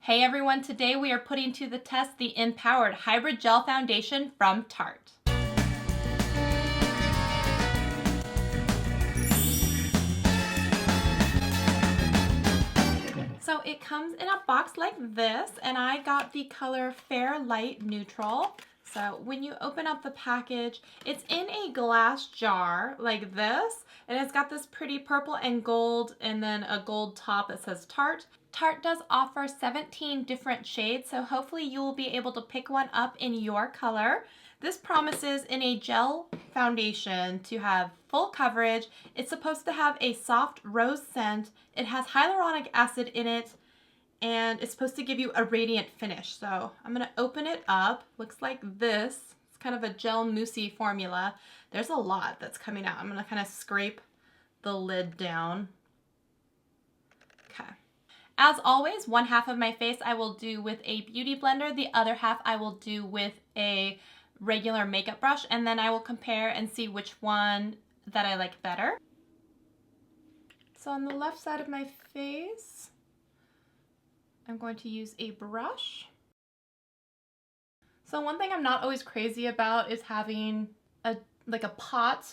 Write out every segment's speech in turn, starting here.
Hey everyone, today we are putting to the test the Empowered Hybrid Gel Foundation from Tarte. So it comes in a box like this, and I got the color Fair Light Neutral. So when you open up the package, it's in a glass jar like this, and it's got this pretty purple and gold, and then a gold top that says Tarte. Tarte does offer 17 different shades, so hopefully you will be able to pick one up in your color. This promises in a gel foundation to have full coverage. It's supposed to have a soft rose scent. It has hyaluronic acid in it, and it's supposed to give you a radiant finish. So I'm gonna open it up. Looks like this. It's kind of a gel moussey formula. There's a lot that's coming out. I'm gonna kind of scrape the lid down. Okay. As always, one half of my face I will do with a beauty blender. The other half I will do with a regular makeup brush, and then I will compare and see which one that I like better. So on the left side of my face, I'm going to use a brush. So one thing I'm not always crazy about is having a pot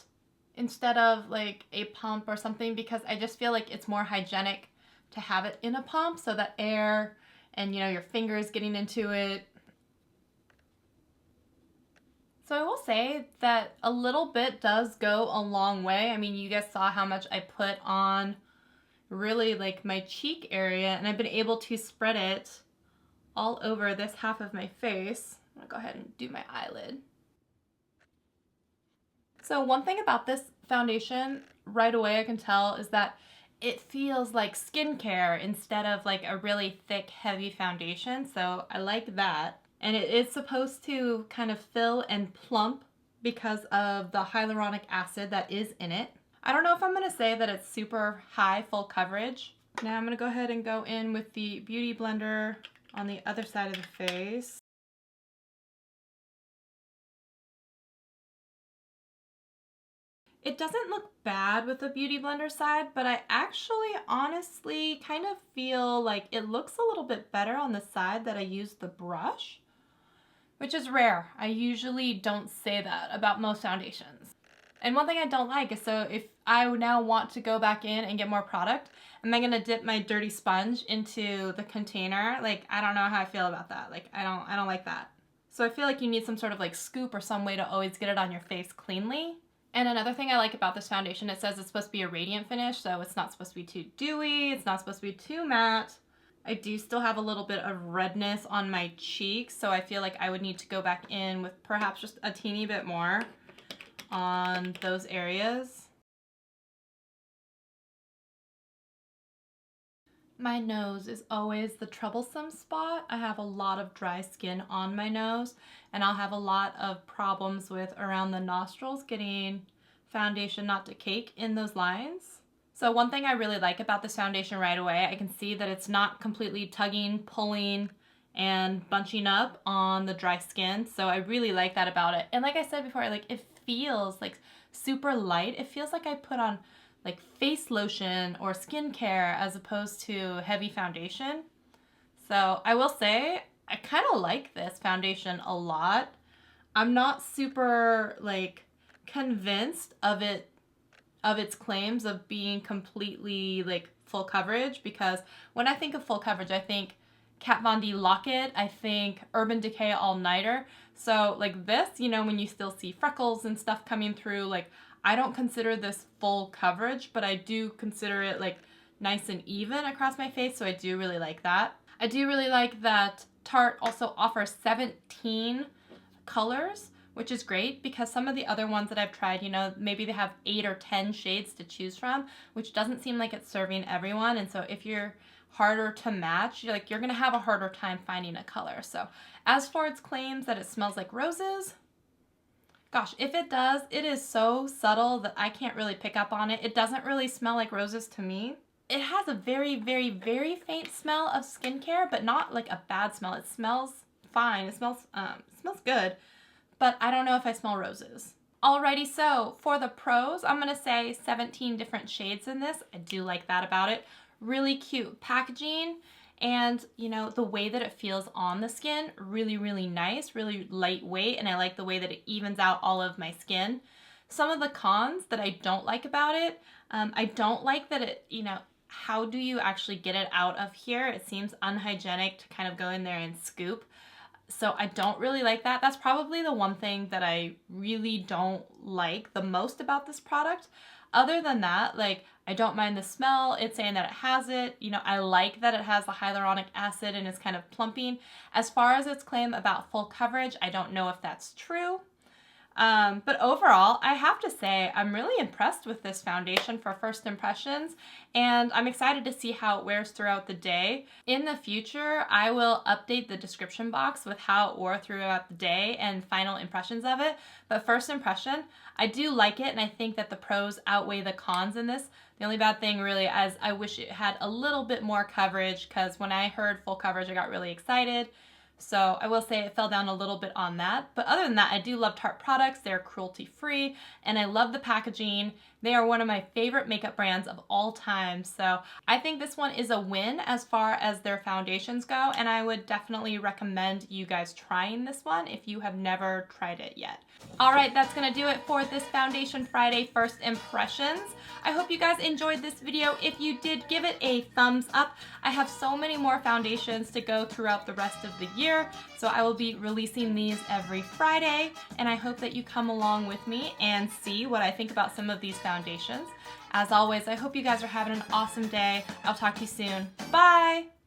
instead of like a pump or something, because I just feel like it's more hygienic to have it in a pump so that air and your fingers getting into it. So I will say that a little bit does go a long way. I mean, you guys saw how much I put on really like my cheek area, and I've been able to spread it all over this half of my face. I'm gonna go ahead and do my eyelid. So one thing about this foundation right away I can tell is that it feels like skincare instead of like a really thick, heavy foundation. So I like that. And it is supposed to kind of fill and plump because of the hyaluronic acid that is in it. I don't know if I'm going to say that it's super high full coverage. Now I'm going to go ahead and go in with the beauty blender on the other side of the face. It doesn't look bad with the beauty blender side, but I actually honestly kind of feel like it looks a little bit better on the side that I used the brush, which is rare. I usually don't say that about most foundations. And one thing I don't like is, so if I now want to go back in and get more product, am I gonna dip my dirty sponge into the container? Like, I don't know how I feel about that. Like, I don't like that. So I feel like you need some sort of like scoop or some way to always get it on your face cleanly. And another thing I like about this foundation, it says it's supposed to be a radiant finish, so it's not supposed to be too dewy, it's not supposed to be too matte. I do still have a little bit of redness on my cheeks, so I feel like I would need to go back in with perhaps just a teeny bit more on those areas. My nose is always the troublesome spot. I have a lot of dry skin on my nose, and I'll have a lot of problems with around the nostrils getting foundation not to cake in those lines. So one thing I really like about this foundation right away, I can see that it's not completely tugging, pulling, and bunching up on the dry skin. So I really like that about it. And like I said before, like it feels like super light. It feels like I put on like face lotion or skincare as opposed to heavy foundation. So I will say I kind of like this foundation a lot. I'm not super like convinced of its claims of being completely like full coverage, because when I think of full coverage, I think Kat Von D Lock-It, I think Urban Decay All Nighter. So like this, when you still see freckles and stuff coming through, like I don't consider this full coverage, but I do consider it like nice and even across my face, so I do really like that. I do really like that Tarte also offers 17 colors, which is great, because some of the other ones that I've tried, maybe they have 8 or 10 shades to choose from, which doesn't seem like it's serving everyone. And so if you're harder to match, you're gonna have a harder time finding a color. So as for its claims that it smells like roses, gosh, if it does, it is so subtle that I can't really pick up on it. It doesn't really smell like roses to me. It has a very, very, very faint smell of skincare, but not like a bad smell. It smells fine. It smells good, but I don't know if I smell roses. Alrighty, so for the pros, I'm gonna say 17 different shades in this. I do like that about it. Really cute packaging, And you know, the way that it feels on the skin, really, really nice, really lightweight, and I like the way that it evens out all of my skin. Some of the cons that I don't like about it, I don't like that it, you know, how do you actually get it out of here? It seems unhygienic to kind of go in there and scoop. So I don't really like that. That's probably the one thing that I really don't like the most about this product. Other than that, like, I don't mind the smell. It's saying that it has it. You know, I like that it has the hyaluronic acid and is kind of plumping. As far as its claim about full coverage, I don't know if that's true. But overall, I have to say, I'm really impressed with this foundation for first impressions, and I'm excited to see how it wears throughout the day. In the future, I will update the description box with how it wore throughout the day and final impressions of it. But first impression, I do like it, and I think that the pros outweigh the cons in this. The only bad thing really is I wish it had a little bit more coverage, because when I heard full coverage, I got really excited. So I will say it fell down a little bit on that. But other than that, I do love Tarte products. They're cruelty-free, and I love the packaging. They are one of my favorite makeup brands of all time. So I think this one is a win as far as their foundations go, and I would definitely recommend you guys trying this one if you have never tried it yet. All right, that's gonna do it for this Foundation Friday first impressions. I hope you guys enjoyed this video. If you did, give it a thumbs up. I have so many more foundations to go throughout the rest of the year, so I will be releasing these every Friday, and I hope that you come along with me and see what I think about some of these foundations. As always, I hope you guys are having an awesome day. I'll talk to you soon. Bye!